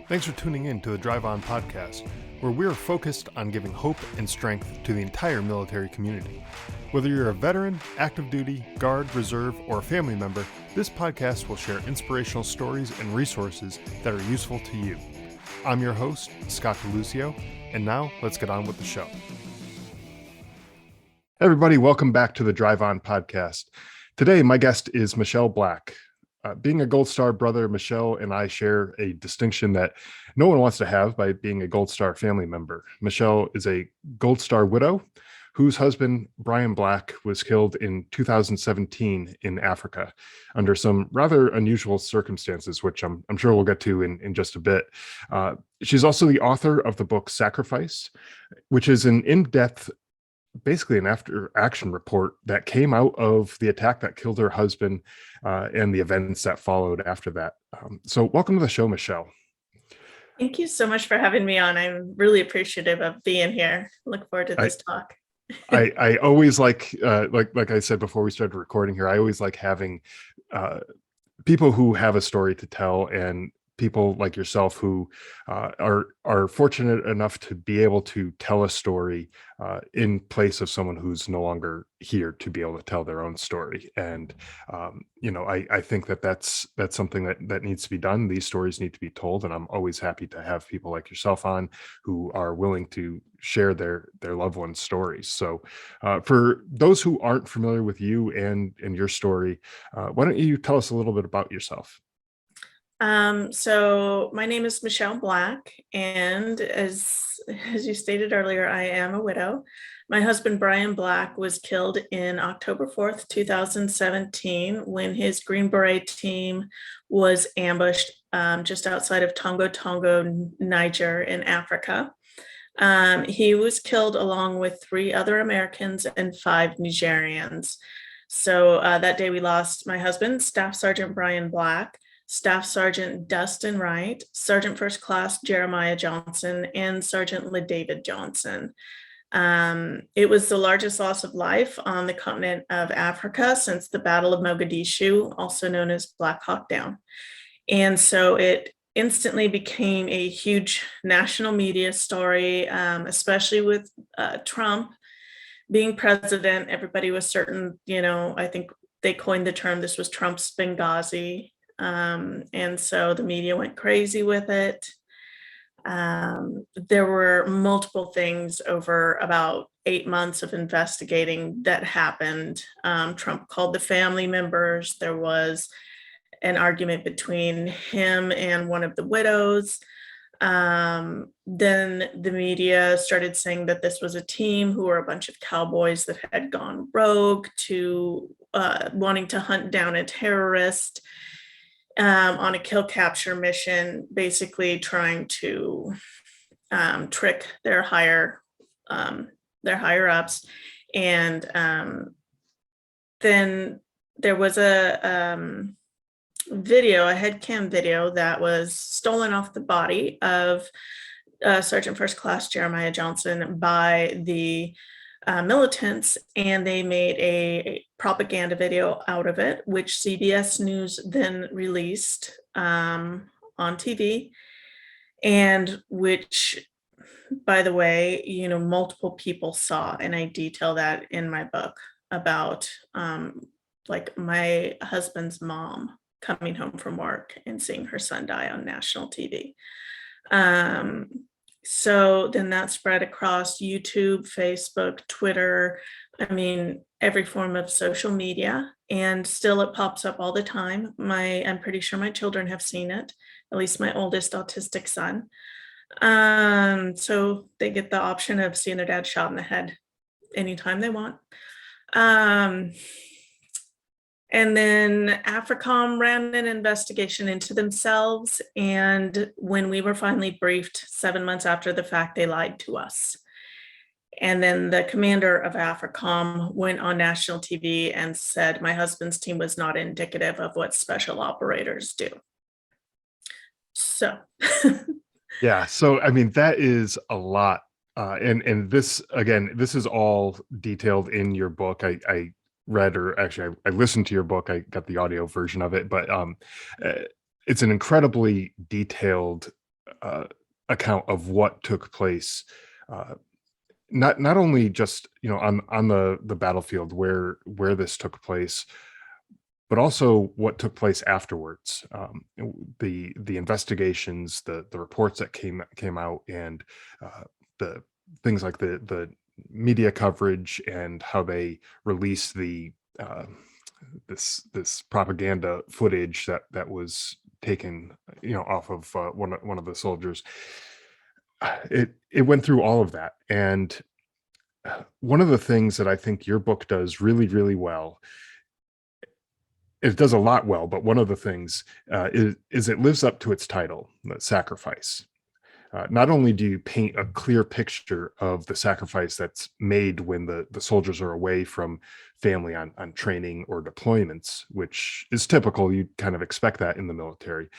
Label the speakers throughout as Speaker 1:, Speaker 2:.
Speaker 1: Thanks for tuning in to the Drive On podcast, where we're focused on giving hope and strength to the entire military community. Whether you're a veteran, active duty, guard, reserve, or a family member, this podcast will share inspirational stories and resources that are useful to you. I'm your host, Scott DeLucio, and now let's get on with the show. Everybody, welcome back to the Drive On podcast. Today, my guest is Michelle Black. Being a Gold Star brother, Michelle and I share a distinction that no one wants to have by being a Gold Star family member. Michelle is a Gold Star widow whose husband, Bryan Black, was killed in 2017 in Africa under some rather unusual circumstances, which I'm sure we'll get to in just a bit. She's also the author of the book Sacrifice, which is an in-depth, basically an after action report that came out of the attack that killed her husband and the events that followed after that. So welcome to the show, Michelle.
Speaker 2: Thank you so much for having me on. I'm really appreciative of being here. Look forward to this talk.
Speaker 1: I always like I said before we started recording here, I always like having people who have a story to tell, and people like yourself who are fortunate enough to be able to tell a story in place of someone who's no longer here to be able to tell their own story. And I think that's something that needs to be done. These stories need to be told, and I'm always happy to have people like yourself on who are willing to share their loved ones' stories. So for those who aren't familiar with you and your story, why don't you tell us a little bit about yourself?
Speaker 2: So my name is Michelle Black, and as you stated earlier, I am a widow. My husband, Bryan Black, was killed in October 4th, 2017, when his Green Beret team was ambushed just outside of Tongo, Niger in Africa. He was killed along with 3 other Americans and 5 Nigerians. So that day we lost my husband, Staff Sergeant Bryan Black, Staff Sergeant Dustin Wright, Sergeant First Class Jeremiah Johnson, and Sergeant LaDavid Johnson. It was the largest loss of life on the continent of Africa since the Battle of Mogadishu, also known as Black Hawk Down. And so it instantly became a huge national media story, especially with Trump being president. Everybody was certain, I think they coined the term, this was Trump's Benghazi. And so the media went crazy with it. There were multiple things over about 8 months of investigating that happened. Trump called the family members. There was an argument between him and one of the widows. Then the media started saying that this was a team who were a bunch of cowboys that had gone rogue to wanting to hunt down a terrorist on a kill capture mission, basically trying to trick their higher ups. And then there was a headcam video that was stolen off the body of Sergeant First Class Jeremiah Johnson by the militants, and they made a propaganda video out of it, which CBS News then released on TV, and which, by the way, multiple people saw, and I detail that in my book about like my husband's mom coming home from work and seeing her son die on national TV. So then that spread across YouTube, Facebook, Twitter, every form of social media, and still it pops up all the time. I'm pretty sure my children have seen it, at least my oldest autistic son. So they get the option of seeing their dad shot in the head anytime they want. And then AFRICOM ran an investigation into themselves. And when we were finally briefed 7 months after the fact, they lied to us. And then the commander of AFRICOM went on national TV and said, my husband's team was not indicative of what special operators do. So.
Speaker 1: Yeah. So, that is a lot. And this, again, this is all detailed in your book. I read, or actually I listened to your book. I got the audio version of it, but it's an incredibly detailed account of what took place, not only just on the battlefield where this took place, but also what took place afterwards. The investigations, the reports that came out, and the things like the media coverage and how they released the this propaganda footage that was taken off of one of the soldiers. It went through all of that, and one of the things that I think your book does really, really well, it does a lot well, but one of the things is it lives up to its title, the sacrifice. Not only do you paint a clear picture of the sacrifice that's made when the soldiers are away from family on training or deployments, which is typical, you kind of expect that in the military,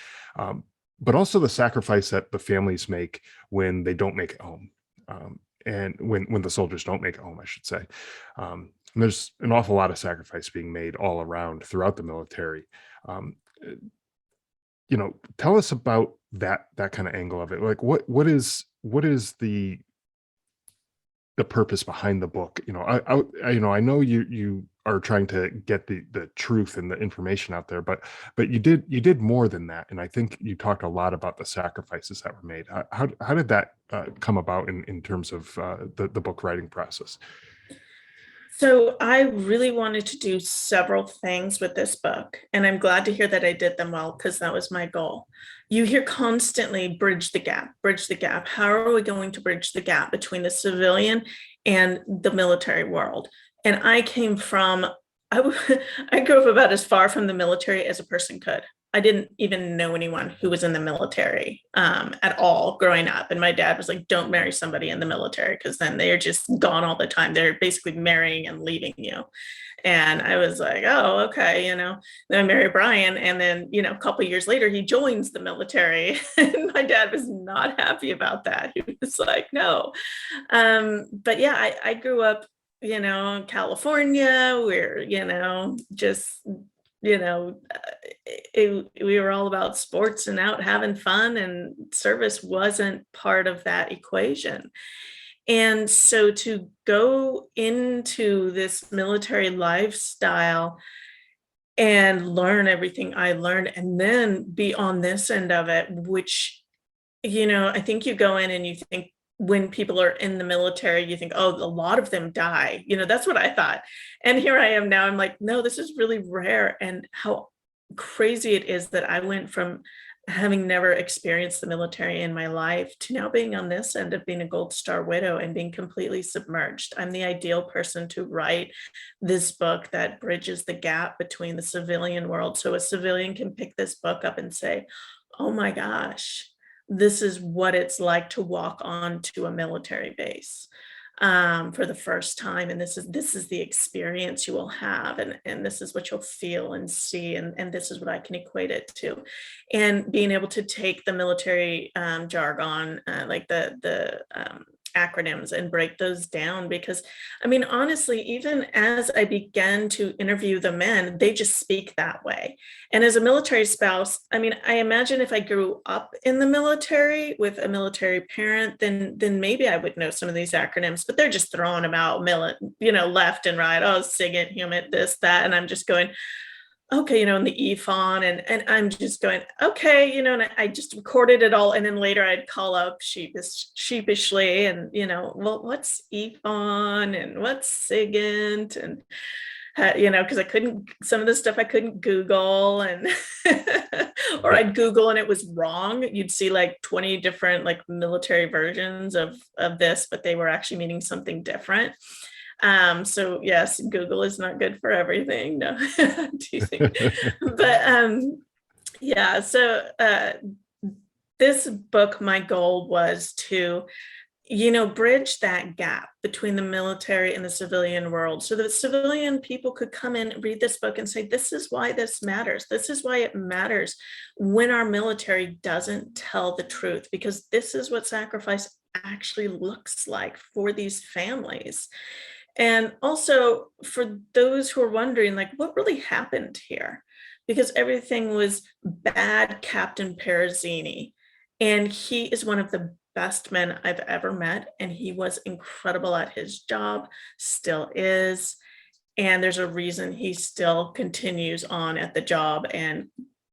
Speaker 1: but also the sacrifice that the families make when they don't make it home, and when the soldiers don't make it home, I should say. And there's an awful lot of sacrifice being made all around throughout the military. Um, Tell us about that kind of angle of it. Like, what is the purpose behind the book? I know you are trying to get the truth and the information out there, but you did more than that, and I think you talked a lot about the sacrifices that were made. How did that come about in terms of the book writing process?
Speaker 2: So I really wanted to do several things with this book, and I'm glad to hear that I did them well because that was my goal. You hear constantly bridge the gap, bridge the gap. How are we going to bridge the gap between the civilian and the military world? And I came from, I grew up about as far from the military as a person could. I didn't even know anyone who was in the military at all growing up. And my dad was like, don't marry somebody in the military because then they're just gone all the time. They're basically marrying and leaving you. And I was like, oh, okay, Then I married Bryan. And then, a couple of years later, he joins the military. And my dad was not happy about that. He was like, no. But yeah, I grew up, in California, where, just we were all about sports and out having fun, and service wasn't part of that equation. And so to go into this military lifestyle and learn everything I learned, and then be on this end of it, which, I think you go in and you think, when people are in the military, you think, oh, a lot of them die. That's what I thought. And here I am now. I'm like, no, this is really rare. And how crazy it is that I went from having never experienced the military in my life to now being on this end of being a Gold Star widow and being completely submerged. I'm the ideal person to write this book that bridges the gap between the civilian world. So a civilian can pick this book up and say, oh my gosh, this is what it's like to walk onto a military base for the first time, and this is the experience you will have, and this is what you'll feel and see, and this is what I can equate it to. And being able to take the military jargon, like the acronyms, and break those down, because I mean, honestly, even as I began to interview the men, they just speak that way. And as a military spouse, I mean, I imagine if I grew up in the military with a military parent, then maybe I would know some of these acronyms, but they're just throwing them out left and right. Oh, SIGINT, HUMINT, this, that. And I'm just going, okay, and the EFON, and I'm just going, okay, and I just recorded it all. And then later I'd call up sheepishly and, well, what's EFON and what's SIGINT? And, because I couldn't, some of the stuff I couldn't Google, and, or I'd Google and it was wrong. You'd see like 20 different like military versions of this, but they were actually meaning something different. So yes, Google is not good for everything. No, do you think? But yeah, so this book, my goal was to, bridge that gap between the military and the civilian world, so that civilian people could come in, read this book, and say, this is why this matters. This is why it matters when our military doesn't tell the truth, because this is what sacrifice actually looks like for these families. And also for those who are wondering, like, what really happened here? Because everything was bad Captain Perazini. And he is one of the best men I've ever met. And he was incredible at his job, still is. And there's a reason he still continues on at the job and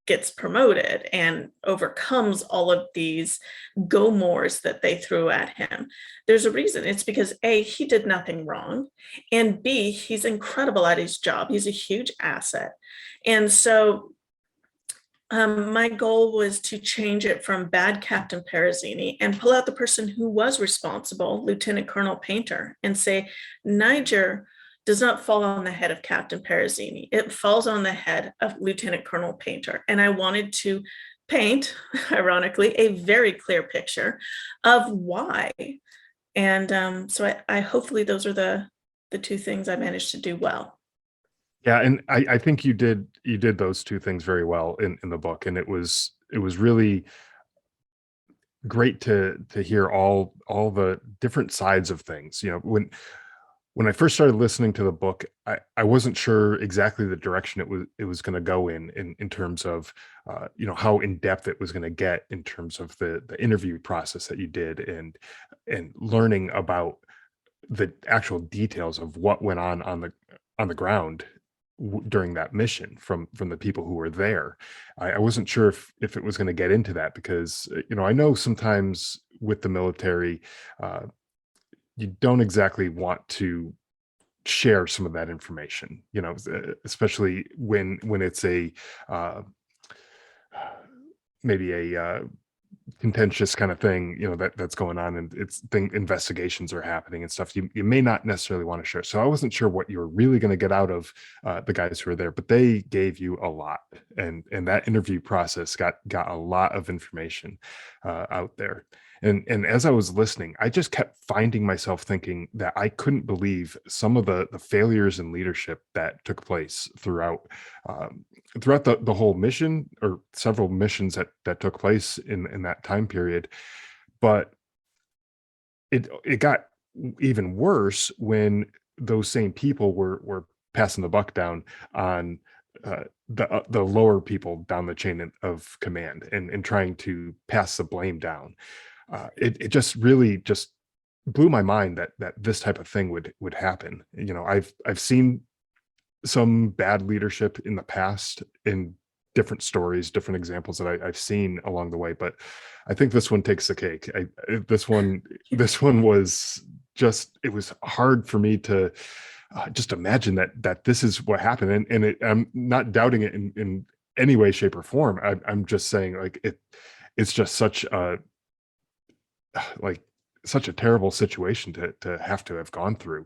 Speaker 2: gets promoted and overcomes all of these go mores that they threw at him. There's a reason. It's because A, he did nothing wrong, and B, he's incredible at his job. He's a huge asset. And so my goal was to change it from bad Captain Parazzini and pull out the person who was responsible, Lieutenant Colonel Painter, and say, Niger does not fall on the head of Captain Parazzini. It falls on the head of Lieutenant Colonel Painter. And I wanted to paint, ironically, a very clear picture of why. And so I hopefully those are the two things I managed to do well.
Speaker 1: Yeah, and I think you did those two things very well in the book, and it was really great to hear all the different sides of things. You know, when I first started listening to the book, I wasn't sure exactly the direction it was going to go in terms of you know, how in depth it was going to get in terms of the interview process that you did, and learning about the actual details of what went on the ground during that mission from the people who were there. I wasn't sure if it was going to get into that, because you know, I know sometimes with the military, you don't exactly want to share some of that information, you know, especially when it's a maybe a contentious kind of thing, you know, that's going on, and investigations are happening and stuff. You may not necessarily want to share. So I wasn't sure what you were really going to get out of the guys who were there, but they gave you a lot, and that interview process got a lot of information out there. And as I was listening, I just kept finding myself thinking that I couldn't believe some of the failures in leadership that took place throughout the whole mission, or several missions that took place in that time period. But it got even worse when those same people were passing the buck down on the lower people down the chain of command, and trying to pass the blame down. It just really just blew my mind that this type of thing would happen. You know, I've seen some bad leadership in the past in different stories, different examples that I've seen along the way, but I think this one takes the cake. This one was just, it was hard for me to just imagine that this is what happened, and I'm not doubting it in any way, shape, or form. I'm just saying, like, it's just such a like such a terrible situation to have gone through,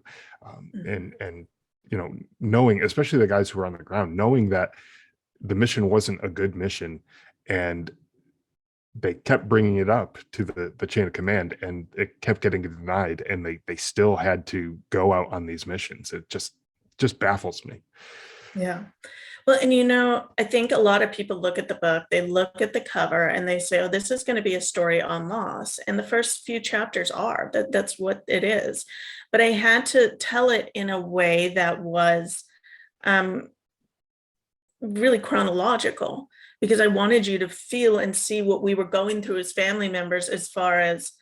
Speaker 1: and you know, knowing, especially the guys who were on the ground, knowing that the mission wasn't a good mission, and they kept bringing it up to the chain of command, and it kept getting denied, and they still had to go out on these missions. It just baffles me.
Speaker 2: Yeah. Well, and you know, I think a lot of people look at the book, they look at the cover and they say, oh, this is going to be a story on loss. And the first few chapters are that's what it is. But I had to tell it in a way that was really chronological, because I wanted you to feel and see what we were going through as family members, as far as,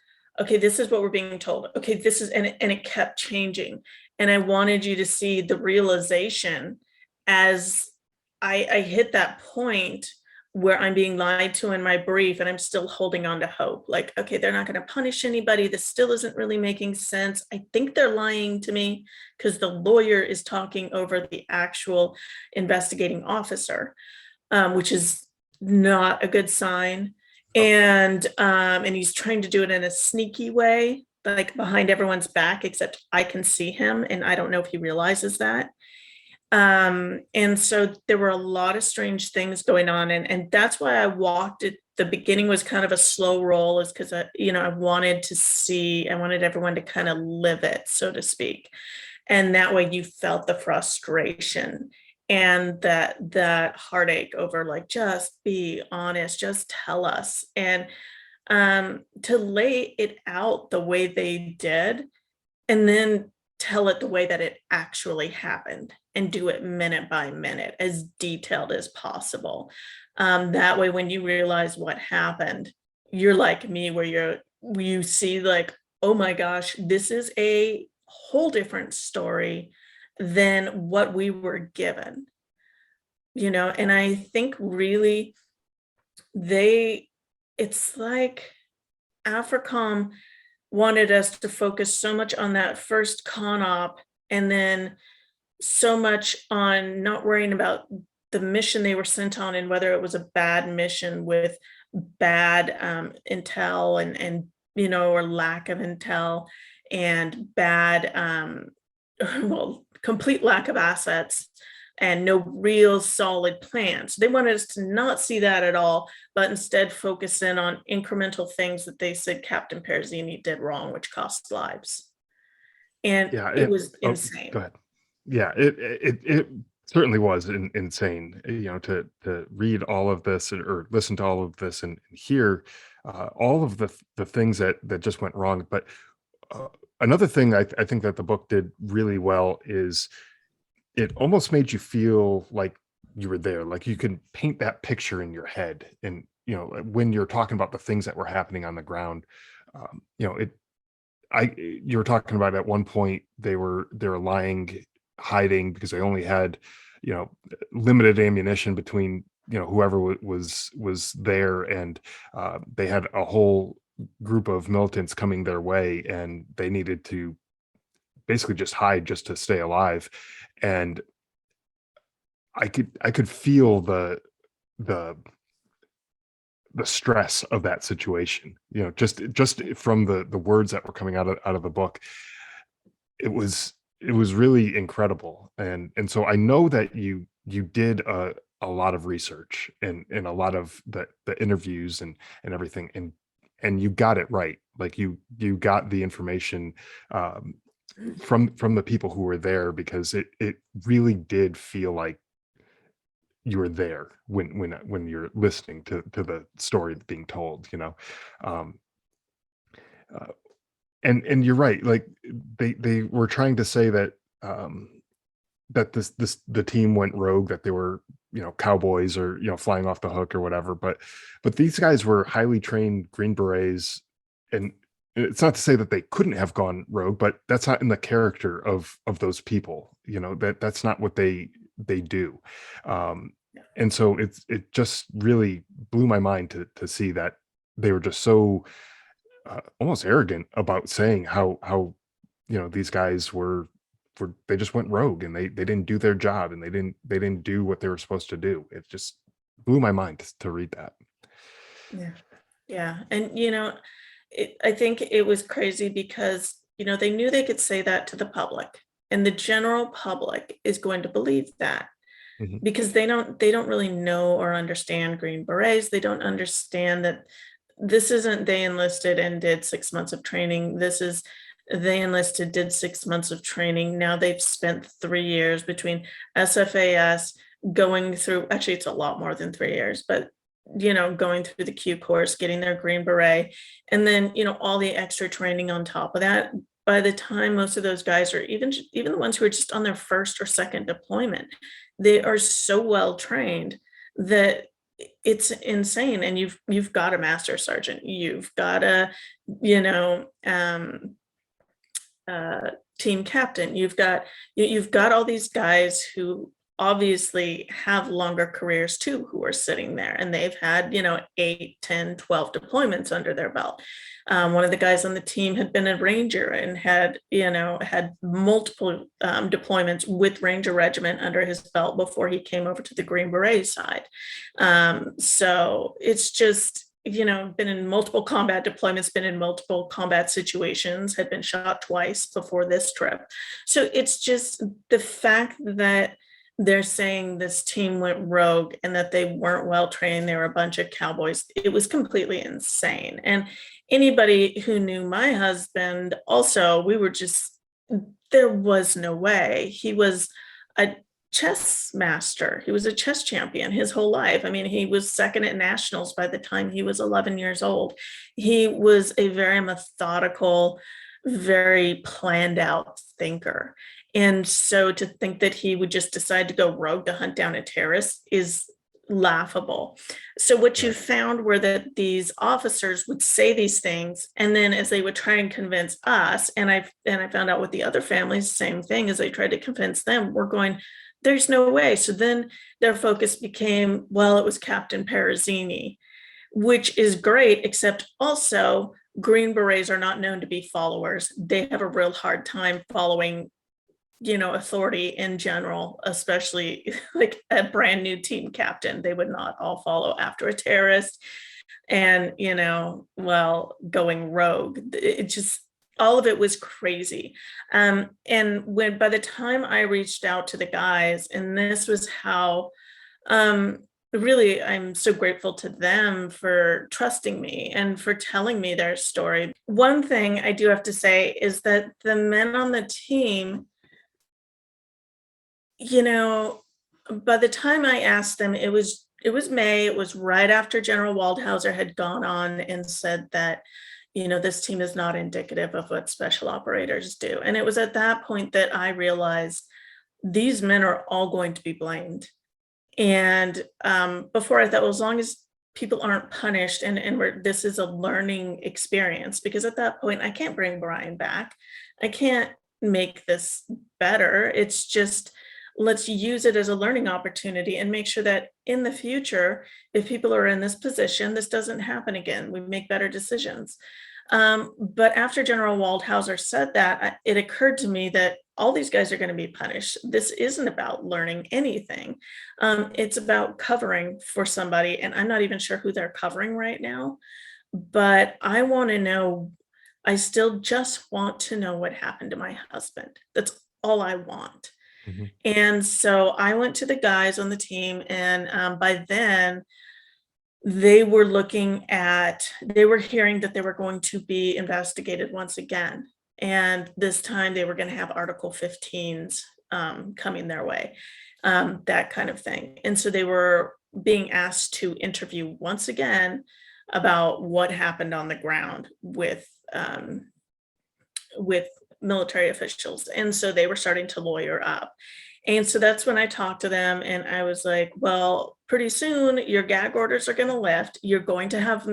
Speaker 2: okay, this is what we're being told. Okay, this is, and it kept changing. And I wanted you to see the realization as I hit that point where I'm being lied to in my brief, and I'm still holding on to hope. Like, okay, they're not going to punish anybody. This still isn't really making sense. I think they're lying to me, because the lawyer is talking over the actual investigating officer, which is not a good sign. And he's trying to do it in a sneaky way, like behind everyone's back, except I can see him, and I don't know if he realizes that. And so there were a lot of strange things going on, and that's why I walked it. The beginning was kind of a slow roll, is because I wanted everyone to kind of live it, so to speak, and that way you felt the frustration and that heartache over, like, just be honest, just tell us. And to lay it out the way they did, and then tell it the way that it actually happened, and do it minute by minute, as detailed as possible. That way, when you realize what happened, you're like me, where you see like, oh my gosh, this is a whole different story than what we were given, and I think really they it's like AFRICOM wanted us to focus so much on that first con op, and then so much on not worrying about the mission they were sent on, and whether it was a bad mission with bad intel, or lack of intel, and bad well, complete lack of assets, and no real solid plans. They wanted us to not see that at all, but instead focus in on incremental things that they said Captain Perzini did wrong, which cost lives. And
Speaker 1: Yeah,
Speaker 2: it was
Speaker 1: oh, go
Speaker 2: insane.
Speaker 1: ahead. Yeah, it certainly was insane, to read all of this, or listen to all of this, and hear all of the things that just went wrong. But uh, another thing I think that the book did really well is it almost made you feel like you were there, like you can paint that picture in your head. And when you're talking about the things that were happening on the ground, it I you were talking about at one point they were lying, hiding because they only had, you know, limited ammunition between, whoever was there, and they had a whole group of militants coming their way, and they needed to basically just hide just to stay alive. And I could feel the the stress of that situation, just from the words that were coming out of the book. It was really incredible. And so I know that you did a lot of research, and a lot of the interviews and everything, and you got it right. Like you got the information from the people who were there, because it really did feel like you were there when you're listening to the story being told. um uh, and you're right, like they were trying to say that, um that the team went rogue, that they were, cowboys, or flying off the hook or whatever. But these guys were highly trained Green Berets. And it's not to say that they couldn't have gone rogue, but that's not in the character of those people. That's not what they do. um and so it just really blew my mind to see that they were just so almost arrogant about saying how these guys were they just went rogue, and they didn't do their job, and they didn't do what they were supposed to do. It just blew my mind to read that.
Speaker 2: Yeah. Yeah. And, I think it was crazy because, they knew they could say that to the public, and the general public is going to believe that,
Speaker 1: Mhm.
Speaker 2: because they don't really know or understand Green Berets. They don't understand that this isn't they enlisted and did 6 months of training. This is they enlisted, did 6 months of training. Now they've spent 3 years between SFAS, going through, actually, it's a lot more than 3 years, but going through the Q course, getting their Green Beret, and then, all the extra training on top of that. By the time most of those guys are even the ones who are just on their first or second deployment, they are so well trained that it's insane. And you've got a master sergeant, you've got a, you know, team captain, you've got all these guys who obviously have longer careers too, who are sitting there, and they've had 8, 10, 12 deployments under their belt. One of the guys on the team had been a ranger and had multiple deployments with Ranger Regiment under his belt before he came over to the Green Beret side. So it's just, been in multiple combat deployments, been in multiple combat situations, had been shot twice before this trip. So it's just the fact that they're saying this team went rogue and that they weren't well trained, they were a bunch of cowboys. It was completely insane. And anybody who knew my husband, also, we were just, there was no way. He was a chess master. He was a chess champion his whole life. I mean, he was second at nationals by the time he was 11 years old. He was a very methodical, very planned out thinker. And so to think that he would just decide to go rogue to hunt down a terrorist is laughable. So what you
Speaker 1: Right.
Speaker 2: found were that these officers would say these things, and then as they would try and convince us, and I found out with the other families, same thing, as they tried to convince them, we're going, there's no way. So then their focus became, well, it was Captain Perazini, which is great, except also Green Berets are not known to be followers. They have a real hard time following, authority in general, especially like a brand new team captain. They would not all follow after a terrorist and, well, going rogue. It just, all of it was crazy. And when, by the time I reached out to the guys, and this was how, really, I'm so grateful to them for trusting me and for telling me their story. One thing I do have to say is that the men on the team, you know, by the time I asked them, it was May. It was right after General Waldhauser had gone on and said that, this team is not indicative of what special operators do. And it was at that point that I realized these men are all going to be blamed. And before I thought, well, as long as people aren't punished and this is a learning experience, because at that point I can't bring Bryan back. I can't make this better. It's just, let's use it as a learning opportunity and make sure that in the future, if people are in this position, this doesn't happen again. We make better decisions. But after General Waldhauser said that, it occurred to me that all these guys are going to be punished. This isn't about learning anything. It's about covering for somebody, and I'm not even sure who they're covering right now. But I want to know, I still just want to know what happened to my husband. That's all I want.
Speaker 1: Mhm.
Speaker 2: And so I went to the guys on the team, and by then they were hearing that they were going to be investigated once again. And this time they were going to have Article 15s coming their way, that kind of thing. And so they were being asked to interview once again about what happened on the ground with military officials. And so they were starting to lawyer up. And so that's when I talked to them, and I was like, well, pretty soon your gag orders are going to lift. You're going to have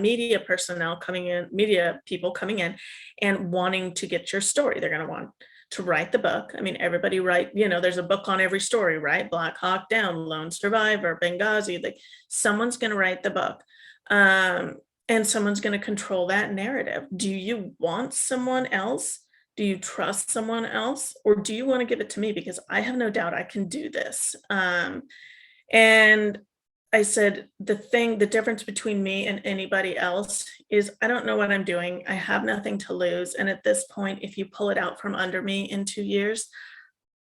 Speaker 2: media personnel coming in, media people coming in and wanting to get your story. They're going to want to write the book. I mean, everybody there's a book on every story, right? Black Hawk Down, Lone Survivor, Benghazi, like someone's going to write the book. And someone's going to control that narrative. Do you want someone else? Do you trust someone else, or do you want to give it to me? Because I have no doubt I can do this. And I said, the difference between me and anybody else is I don't know what I'm doing. I have nothing to lose. And at this point, if you pull it out from under me in 2 years,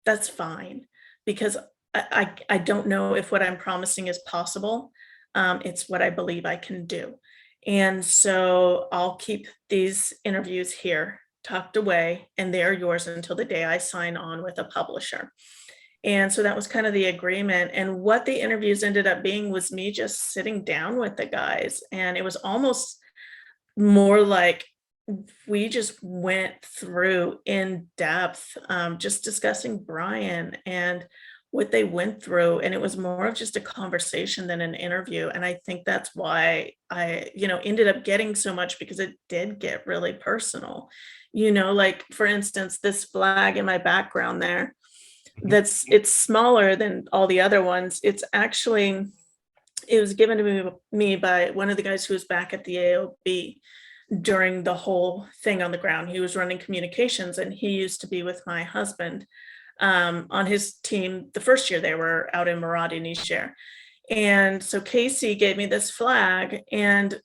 Speaker 2: that's fine, because I don't know if what I'm promising is possible. It's what I believe I can do. And so I'll keep these interviews here tucked away, and they are yours until the day I sign on with a publisher. And so that was kind of the agreement. And what the interviews ended up being was me just sitting down with the guys. And it was almost more like we just went through in depth, just discussing Bryan and what they went through. And it was more of just a conversation than an interview. And I think that's why I, ended up getting so much, because it did get really personal. Like for instance, this flag in my background there,
Speaker 1: Mhm.
Speaker 2: it's smaller than all the other ones. It was given to me by one of the guys who was back at the AOB during the whole thing on the ground. He was running communications, and he used to be with my husband on his team the first year they were out in Maradi Niger. And so Casey gave me this flag, and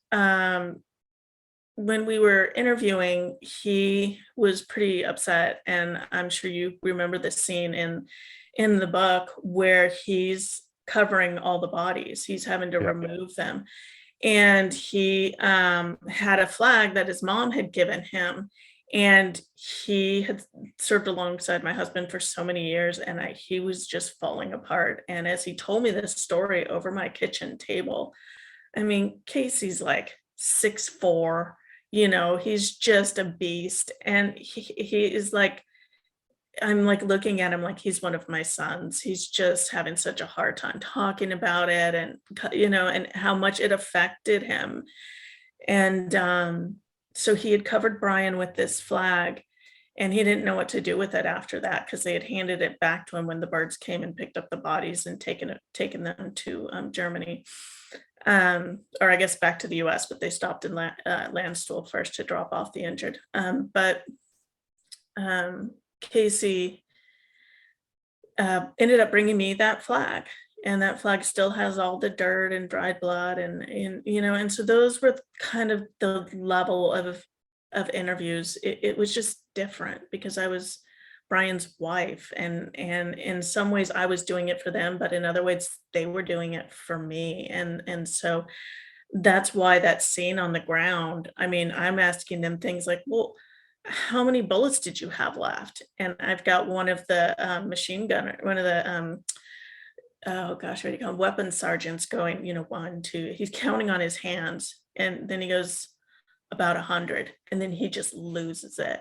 Speaker 2: when we were interviewing, he was pretty upset. And I'm sure you remember this scene in the book where he's covering all the bodies. He's having to
Speaker 1: Yeah.
Speaker 2: remove them. And he had a flag that his mom had given him. And he had served alongside my husband for so many years, and he was just falling apart. And as he told me this story over my kitchen table, I mean, Casey's like 6'4", he's just a beast. And he is like, I'm like looking at him like he's one of my sons. He's just having such a hard time talking about it, and and how much it affected him. And so he had covered Brian with this flag, and he didn't know what to do with it after that, because they had handed it back to him when the birds came and picked up the bodies and taken them to Germany, or I guess back to the U.S. But they stopped in Landstuhl first to drop off the injured. But Casey ended up bringing me that flag, and that flag still has all the dirt and dried blood, and so those were kind of the level of interviews. It was just different because I was Brian's wife, and in some ways I was doing it for them, but in other ways they were doing it for me, and so that's why that scene on the ground, I mean, I'm asking them things like, well, how many bullets did you have left? And I've got one of the machine gunner, one of the oh gosh, what do you call 'em? Weapons sergeants going, one, two, he's counting on his hands, and then he goes about 100, and then he just loses it.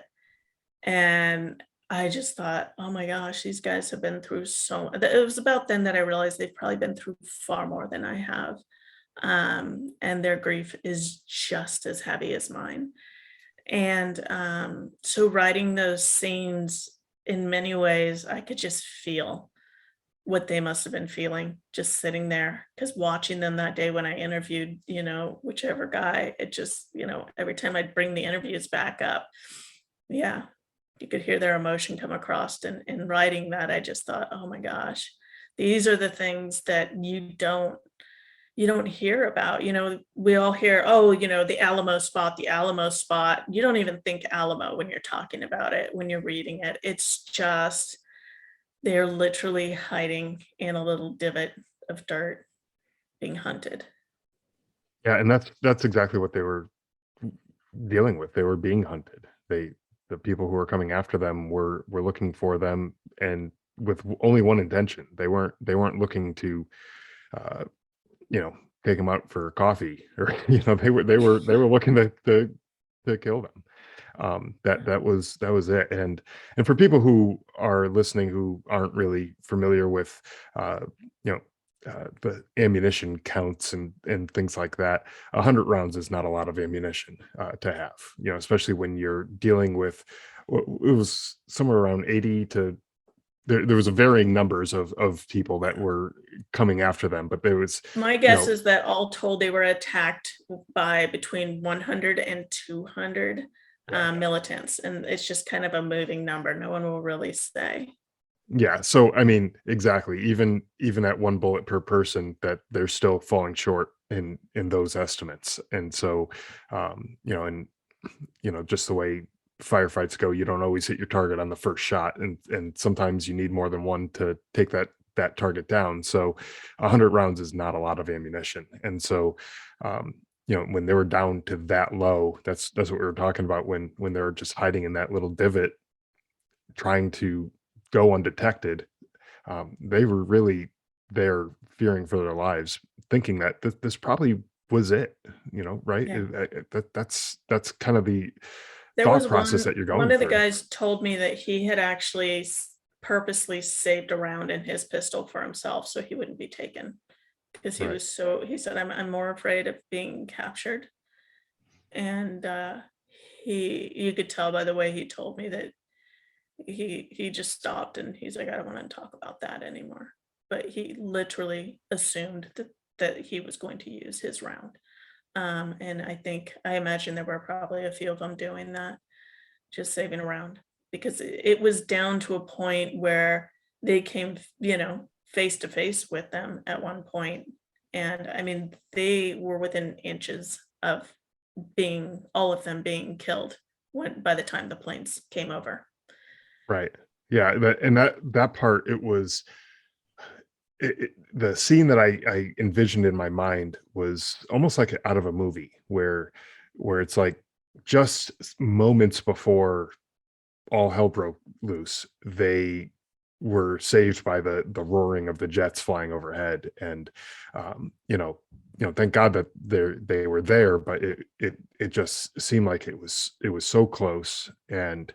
Speaker 2: And I just thought, oh my gosh, these guys have been through so. It was about then that I realized they've probably been through far more than I have, and their grief is just as heavy as mine. And so writing those scenes, in many ways, I could just feel what they must have been feeling just sitting there. Because watching them that day when I interviewed, whichever guy, it just, every time I'd bring the interviews back up, yeah, you could hear their emotion come across. And in writing that, I just thought, oh my gosh, these are the things that you don't hear about. We all hear, oh, the Alamo spot, the Alamo spot. You don't even think Alamo when you're talking about it, when you're reading it. It's just, they're literally hiding in a little divot of dirt being hunted.
Speaker 1: Yeah, and that's exactly what they were dealing with. They were being hunted. The people who were coming after them were looking for them, and with only one intention. They weren't looking to uh, you know, take them out for coffee, or they were looking to kill them. That was it. And for people who are listening who aren't really familiar with uh, you know the ammunition counts and things like that, 100 rounds is not a lot of ammunition to have. Especially when you're dealing with, it was somewhere around 80 to, there was a varying numbers of people that were coming after them, but there was,
Speaker 2: My
Speaker 1: you
Speaker 2: guess
Speaker 1: know,
Speaker 2: is that all told, they were attacked by between 100 and 200
Speaker 1: yeah,
Speaker 2: militants. And it's just kind of a moving number. No one will really say.
Speaker 1: yeah. So I mean, exactly. Even at one bullet per person, that they're still falling short in those estimates. And so, and just the way firefights go, you don't always hit your target on the first shot, and sometimes you need more than one to take that target down. So 100 rounds is not a lot of ammunition. And so when they were down to that low, that's what we were talking about, when they were just hiding in that little divot trying to go undetected. They were really there fearing for their lives, thinking that this probably was it, right?
Speaker 2: Yeah.
Speaker 1: That's kind of the
Speaker 2: There
Speaker 1: thought
Speaker 2: was
Speaker 1: process that you're
Speaker 2: one
Speaker 1: going
Speaker 2: of the
Speaker 1: through.
Speaker 2: guys told me that he had actually purposely saved a round in his pistol for himself so he wouldn't be taken, because
Speaker 1: Right.
Speaker 2: he said, I'm more afraid of being captured. And you could tell by the way he told me that he just stopped, and he's like, I don't want to talk about that anymore. But he literally assumed that he was going to use his round. And I imagine there were probably a few of them doing that, just saving around, because it was down to a point where they came, face to face with them at one point. And I mean, they were within inches of all of them being killed by the time the planes came over.
Speaker 1: Right. Yeah, that part, it was, the scene that I envisioned in my mind was almost like out of a movie, where it's like just moments before all hell broke loose, they were saved by the roaring of the jets flying overhead. And thank God that they were there, but it just seemed like it was so close. And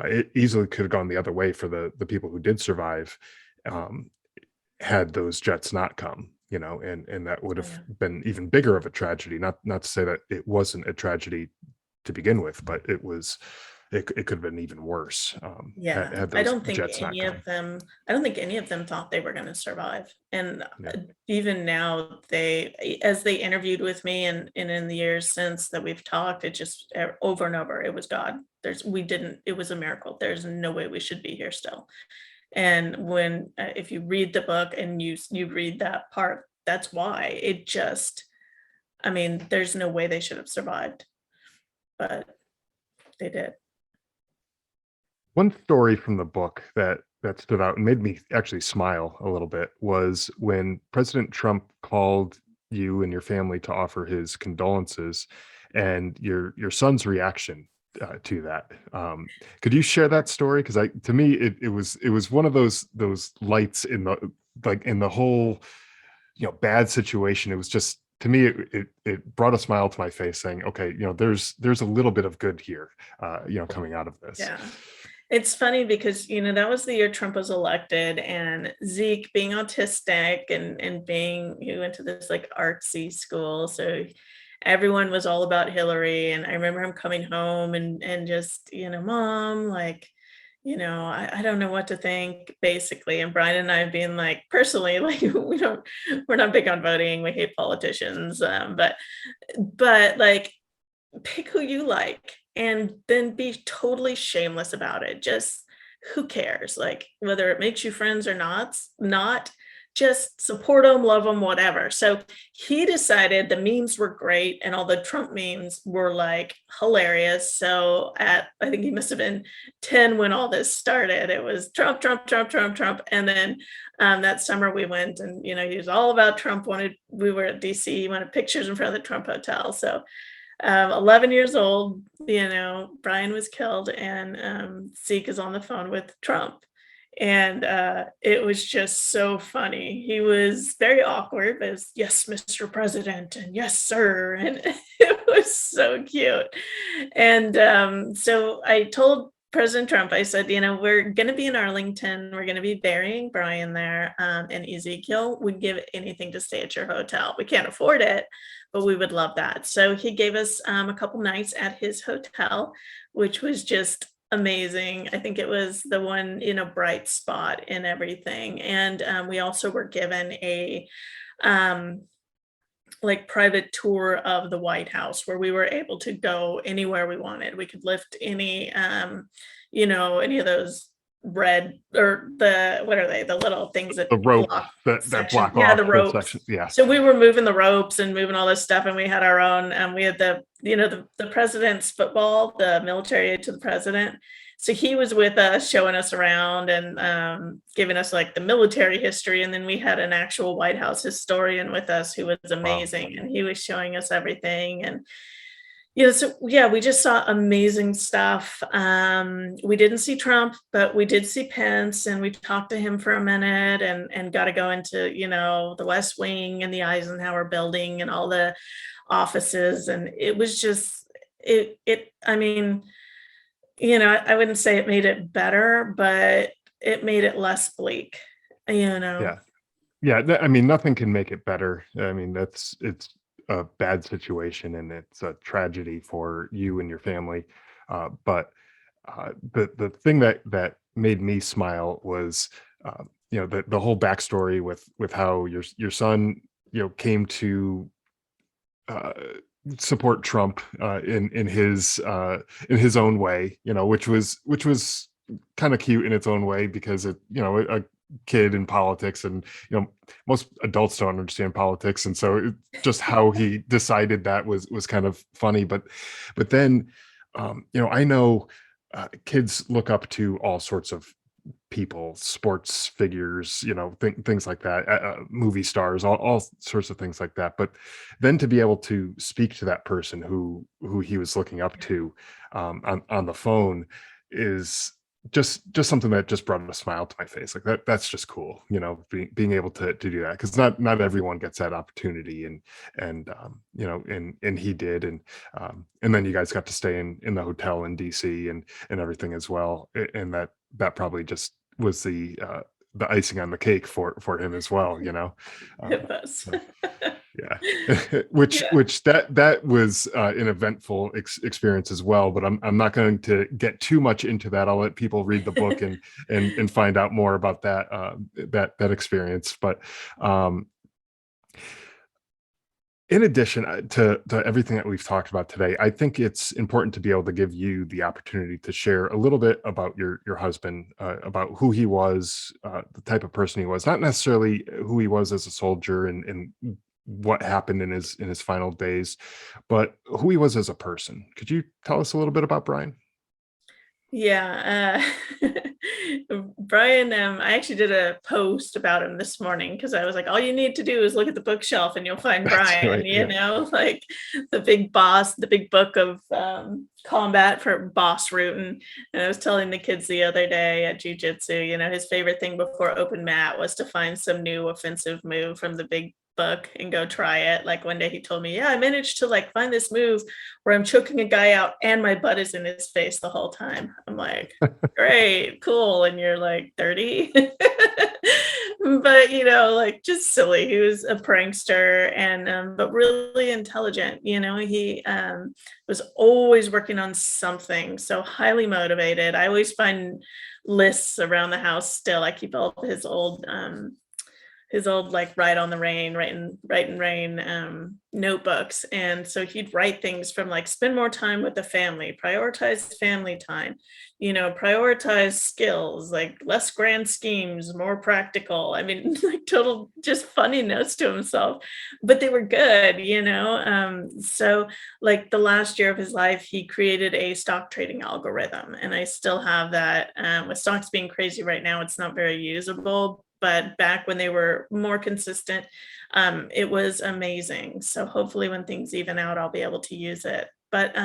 Speaker 1: It easily could have gone the other way for the people who did survive, um, had those jets not come, and that would
Speaker 2: Oh,
Speaker 1: have
Speaker 2: yeah.
Speaker 1: been even bigger of a tragedy. Not to say that it wasn't a tragedy to begin with, but it could have been even worse,
Speaker 2: Yeah,
Speaker 1: had
Speaker 2: I
Speaker 1: those
Speaker 2: don't think
Speaker 1: jets not
Speaker 2: any
Speaker 1: come.
Speaker 2: of them I don't think any of them thought they were gonna survive, and,
Speaker 1: Yeah.
Speaker 2: even now, as they interviewed with me and in the years since that we've talked, it just, over and over, it was God. It was a miracle. There's no way we should be here still, and if you read the book and you read that part, that's why. I mean, there's no way they should have survived, but they did.
Speaker 1: One story from the book that stood out and made me actually smile a little bit was when President Trump called you and your family to offer his condolences, and your son's reaction to that. Could you share that story? Because to me, it was one of those lights in the whole bad situation. It was just, to me, it brought a smile to my face, saying, okay, there's a little bit of good here, coming out of this.
Speaker 2: Yeah. It's funny because, that was the year Trump was elected, and Zeke being autistic and being he went to this, like, artsy school, so everyone was all about Hillary, and I remember him coming home and just, "Mom, like, I don't know what to think," basically, and Brian and I being like, personally, like, we're not big on voting, we hate politicians, but, like, pick who you like and then be totally shameless about it. Just who cares? Like whether it makes you friends or not, just support them, love them, whatever. So he decided the memes were great and all the Trump memes were like hilarious. So I think he must have been 10 when all this started. It was Trump, Trump, Trump, Trump, Trump. And then that summer we went and he was all about Trump. We were at DC, he wanted pictures in front of the Trump Hotel. So 11 years old, Brian was killed, and Zeke is on the phone with Trump. And it was just so funny. He was very awkward, but it was, yes, Mr. President, and yes, sir. And it was so cute. And so I told President Trump, I said, we're going to be in Arlington. We're going to be burying Brian there. And Ezekiel would give anything to stay at your hotel. We can't afford it, but we would love that. So he gave us a couple nights at his hotel, which was just amazing. I think it was the one, bright spot in everything. And we also were given a um, like private tour of the White House where we were able to go anywhere we wanted. We could lift any of those red or what are they? The little things that
Speaker 1: The rope
Speaker 2: block
Speaker 1: that
Speaker 2: section.
Speaker 1: block
Speaker 2: Yeah,
Speaker 1: off
Speaker 2: the
Speaker 1: the
Speaker 2: ropes.
Speaker 1: section. Yeah.
Speaker 2: So we were moving the ropes and moving all this stuff, and we had our own, we had the president's football, the military aid to the president. So he was with us, showing us around and giving us like the military history. And then we had an actual White House historian with us who was
Speaker 1: Wow.
Speaker 2: amazing, and he was showing us everything. And so yeah, we just saw amazing stuff. We didn't see Trump, but we did see Pence, and we talked to him for a minute and got to go into, the West Wing and the Eisenhower building and all the offices. And it was just I mean, I wouldn't say it made it better, but it made it less bleak, you know.
Speaker 1: Yeah. Yeah, I mean, nothing can make it better. I mean, it's a bad situation and it's a tragedy for you and your family. But the thing that made me smile was, the whole backstory with how your son, came to uh, support Trump in his own way, which was kind of cute in its own way, because a kid in politics, and most adults don't understand politics, and so just how he decided that was kind of funny. But then I know kids look up to all sorts of people, sports figures, things like that, movie stars, all sorts of things like that. But then to be able to speak to that person who he was looking up to, on the phone, is just something that just brought a smile to my face. Like that's just cool, being able to do that, because not everyone gets that opportunity, and he did, and then you guys got to stay in the hotel in DC and everything as well, and that probably just was the icing on the cake for him as well,
Speaker 2: It was.
Speaker 1: so yeah. which
Speaker 2: Yeah.
Speaker 1: which that was an eventful experience as well, but I'm not going to get too much into that. I'll let people read the book and find out more about that experience. But um in addition to everything that we've talked about today, I think it's important to be able to give you the opportunity to share a little bit about your husband, about who he was, the type of person he was, not necessarily who he was as a soldier and what happened in his final days, but who he was as a person. Could you tell us a little bit about Bryan?
Speaker 2: Yeah, Brian, I actually did a post about him this morning because I was like, all you need to do is look at the bookshelf and you'll find
Speaker 1: That's
Speaker 2: Brian,
Speaker 1: right. Yeah.
Speaker 2: like the big boss, the big book of combat for boss rooting. And I was telling the kids the other day at jujitsu, his favorite thing before open mat was to find some new offensive move from the big book and go try it. Like one day he told me, yeah, I managed to like find this move where I'm choking a guy out and my butt is in his face the whole time. I'm like, great, cool. And you're like 30. But like just silly. He was a prankster and but really intelligent. He was always working on something. So highly motivated. I always find lists around the house still. I keep all of his old like write on the rain, write and rain notebooks. And so he'd write things from like spend more time with the family, prioritize family time, prioritize skills, like less grand schemes, more practical. I mean, like total just funny notes to himself, but they were good. So like the last year of his life, he created a stock trading algorithm, and I still have that. With stocks being crazy right now, it's not very usable, but back when they were more consistent, it was amazing. So hopefully when things even out, I'll be able to use it. But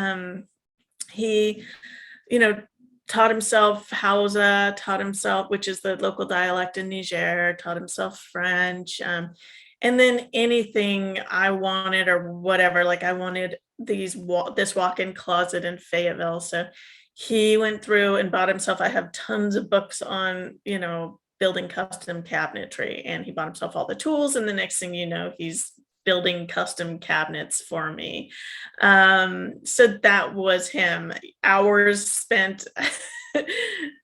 Speaker 2: he, you know, taught himself Hausa, taught himself, which is the local dialect in Niger, taught himself French. And then anything I wanted or whatever, like I wanted this walk-in closet in Fayetteville. So he went through and bought himself, I have tons of books on, building custom cabinetry, and he bought himself all the tools. And the next thing you know, he's building custom cabinets for me. So that was him. Hours spent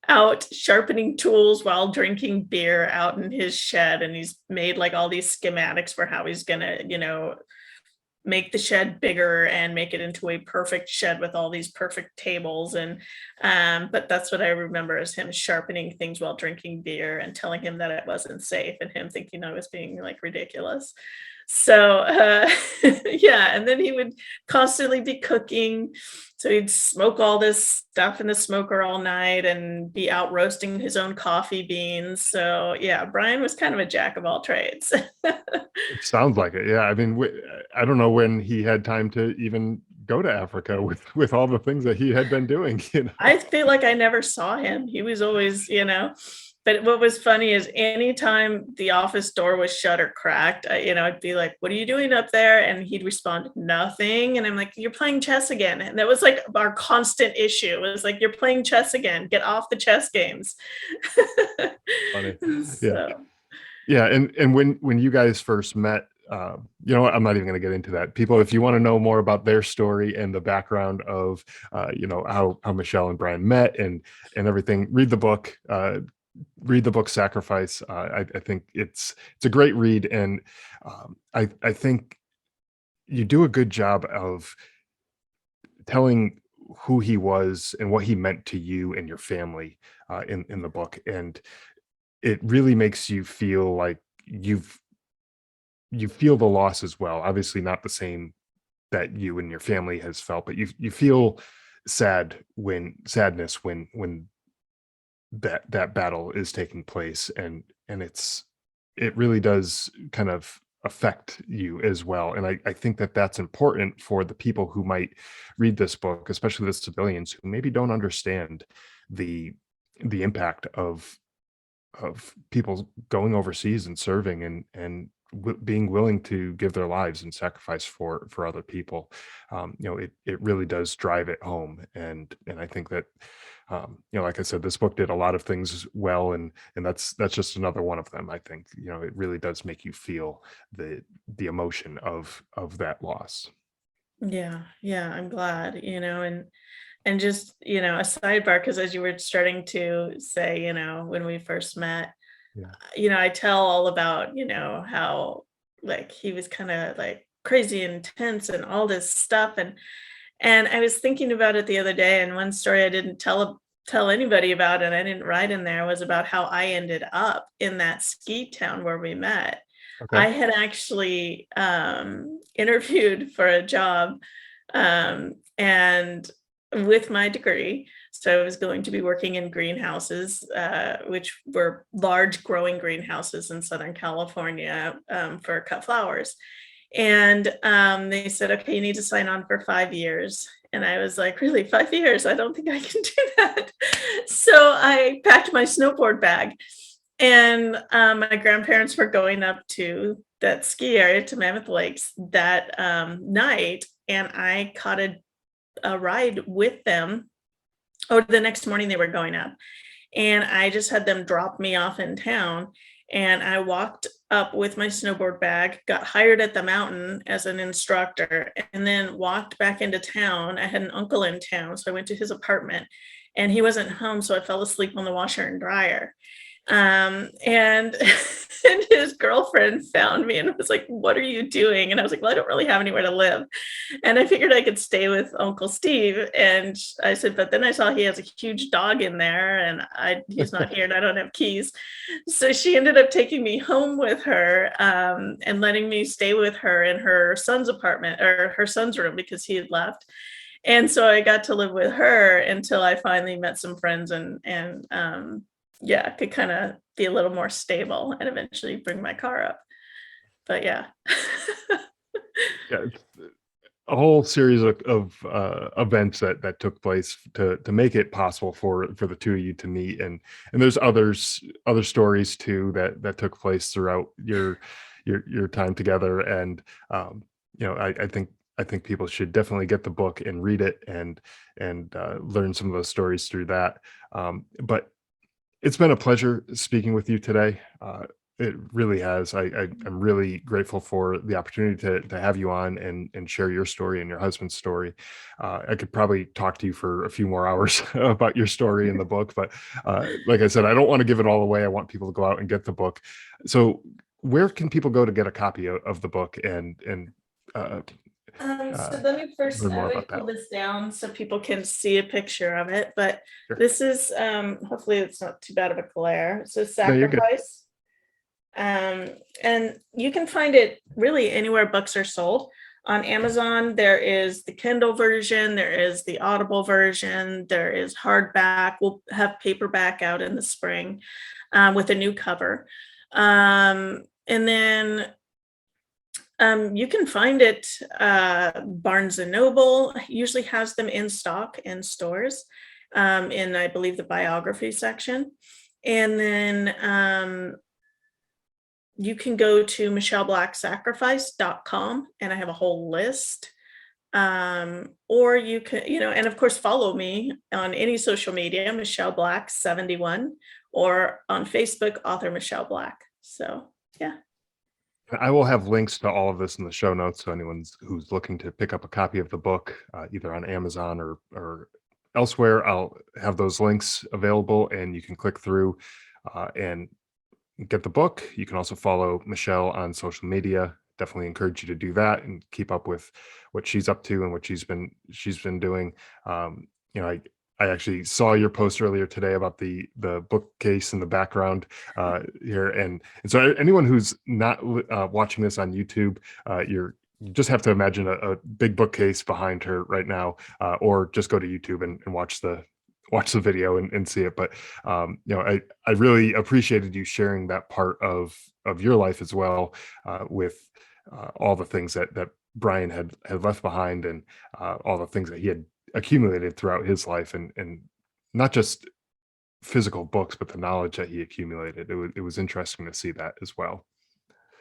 Speaker 2: out sharpening tools while drinking beer out in his shed. And he's made like all these schematics for how he's gonna, make the shed bigger and make it into a perfect shed with all these perfect tables. And but that's what I remember, is him sharpening things while drinking beer and telling him that it wasn't safe, and him thinking I was being like ridiculous. So yeah, and then he would constantly be cooking. So he'd smoke all this stuff in the smoker all night and be out roasting his own coffee beans. So yeah, Brian was kind of a jack of all trades.
Speaker 1: It sounds like it. Yeah. I mean, I don't know when he had time to even go to Africa with all the things that he had been doing.
Speaker 2: I feel like I never saw him. He was always, but what was funny is anytime the office door was shut or cracked, I'd be like, what are you doing up there? And he'd respond, nothing. And I'm like, you're playing chess again. And that was like our constant issue. It was like, you're playing chess again. Get off the chess games.
Speaker 1: Funny. Yeah.
Speaker 2: So,
Speaker 1: Yeah, and when you guys first met, you know what, I'm not even going to get into that. People, if you want to know more about their story and the background of, how Michelle and Bryan met and everything, read the book. Read the book Sacrifice. I think it's a great read, and I think you do a good job of telling who he was and what he meant to you and your family in the book, and it really makes you feel like you feel the loss as well. Obviously, not the same that you and your family has felt, but you feel sadness when that battle is taking place, and it really does kind of affect you as well. And I think that that's important for the people who might read this book, especially the civilians who maybe don't understand the the impact of people going overseas and serving and being willing to give their lives and sacrifice for other people. It really does drive it home, and I think that like I said, this book did a lot of things well, and that's just another one of them. I think it really does make you feel the emotion of that loss.
Speaker 2: Yeah, yeah, I'm glad, and just, a sidebar, because as you were starting to say, when we first met,
Speaker 1: Yeah.
Speaker 2: I tell all about, how like he was kind of like crazy intense and all this stuff. And I was thinking about it the other day, and one story I didn't tell anybody about, and I didn't write in there, was about how I ended up in that ski town where we met.
Speaker 1: Okay.
Speaker 2: I had actually interviewed for a job, and with my degree. So I was going to be working in greenhouses, which were large growing greenhouses in Southern California, for cut flowers. And they said, okay, you need to sign on for 5 years. And I was like, really, 5 years? I don't think I can do that. So I packed my snowboard bag, and my grandparents were going up to that ski area, to Mammoth Lakes, that night. And I caught a ride with them. Or the next morning they were going up. And I just had them drop me off in town. And I walked up with my snowboard bag, got hired at the mountain as an instructor, and then walked back into town. I had an uncle in town, so I went to his apartment, and he wasn't home, so I fell asleep on the washer and dryer. And and his girlfriend found me and was like, "What are you doing?" And I was like, "Well, I don't really have anywhere to live." And I figured I could stay with Uncle Steve. And I said, but then I saw he has a huge dog in there, and he's not here, and I don't have keys. So she ended up taking me home with her, and letting me stay with her in her son's apartment, or her son's room, because he had left. And so I got to live with her until I finally met some friends, and yeah, could kind of be a little more stable and eventually bring my car up. But yeah.
Speaker 1: Yeah, it's a whole series of events that took place to make it possible for the two of you to meet, and there's other stories too that took place throughout your time together. And I think people should definitely get the book and read it, and learn some of those stories through that. But it's been a pleasure speaking with you today. It really has. I'm really grateful for the opportunity to have you on and share your story and your husband's story. I could probably talk to you for a few more hours about your story in the book, but like I said, I don't want to give it all away. I want people to go out and get the book. So, where can people go to get a copy of the book and uh,
Speaker 2: So
Speaker 1: uh,
Speaker 2: let me first,
Speaker 1: learn more
Speaker 2: I
Speaker 1: about
Speaker 2: would
Speaker 1: that?
Speaker 2: pull this down so people can see a picture of it, but
Speaker 1: Sure.
Speaker 2: this is, hopefully it's not too bad of a glare. So
Speaker 1: No, you're good.
Speaker 2: Sacrifice. Um, and you can find it really anywhere books are sold. On Amazon, there is the Kindle version, there is the Audible version, there is hardback. We'll have paperback out in the spring, with a new cover. And then you can find it, Barnes and Noble usually has them in stock in stores, in, I believe, the biography section. And then you can go to michelleblacksacrifice.com, and I have a whole list. Or you can, and of course, follow me on any social media, Michelle Black 71, or on Facebook, author Michelle Black. So yeah.
Speaker 1: I will have links to all of this in the show notes, so anyone who's looking to pick up a copy of the book, either on Amazon or elsewhere, I'll have those links available, and you can click through and get the book. You can also follow Michelle on social media. Definitely encourage you to do that and keep up with what she's up to and what she's been doing. I actually saw your post earlier today about the bookcase in the background here, and so anyone who's not watching this on YouTube, you just have to imagine a big bookcase behind her right now, or just go to YouTube and watch the video and see it. But I really appreciated you sharing that part of your life as well, with all the things that Bryan had left behind, and all the things that he had accumulated throughout his life, and not just physical books, but the knowledge that he accumulated. It was interesting to see that as well.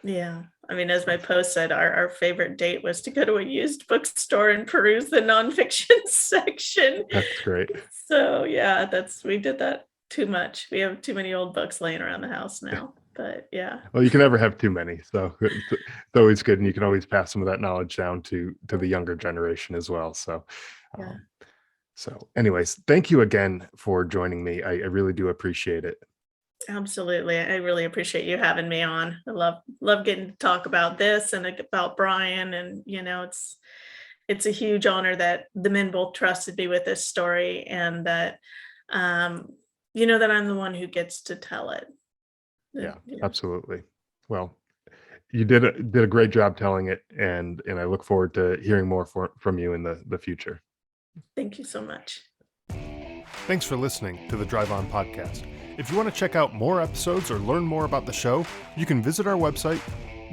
Speaker 2: Yeah. I mean, as my post said, our favorite date was to go to a used bookstore and peruse the nonfiction section.
Speaker 1: That's great.
Speaker 2: So yeah, we did that too much. We have too many old books laying around the house now. But yeah.
Speaker 1: Well, you can never have too many, so it's always good, and you can always pass some of that knowledge down to the younger generation as well. So,
Speaker 2: Yeah.
Speaker 1: um, anyways, thank you again for joining me. I really do appreciate it.
Speaker 2: Absolutely. I really appreciate you having me on. I love getting to talk about this and about Bryan. And it's a huge honor that the men both trusted me with this story, and that that I'm the one who gets to tell it.
Speaker 1: Yeah, absolutely. Well, you did a great job telling it, and I look forward to hearing more from you in the future.
Speaker 2: Thank you so much.
Speaker 1: Thanks for listening to the Drive On Podcast. If you want to check out more episodes or learn more about the show, you can visit our website,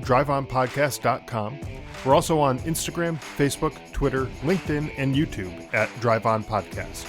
Speaker 1: driveonpodcast.com. We're also on Instagram, Facebook, Twitter, LinkedIn, and YouTube at Drive On Podcast.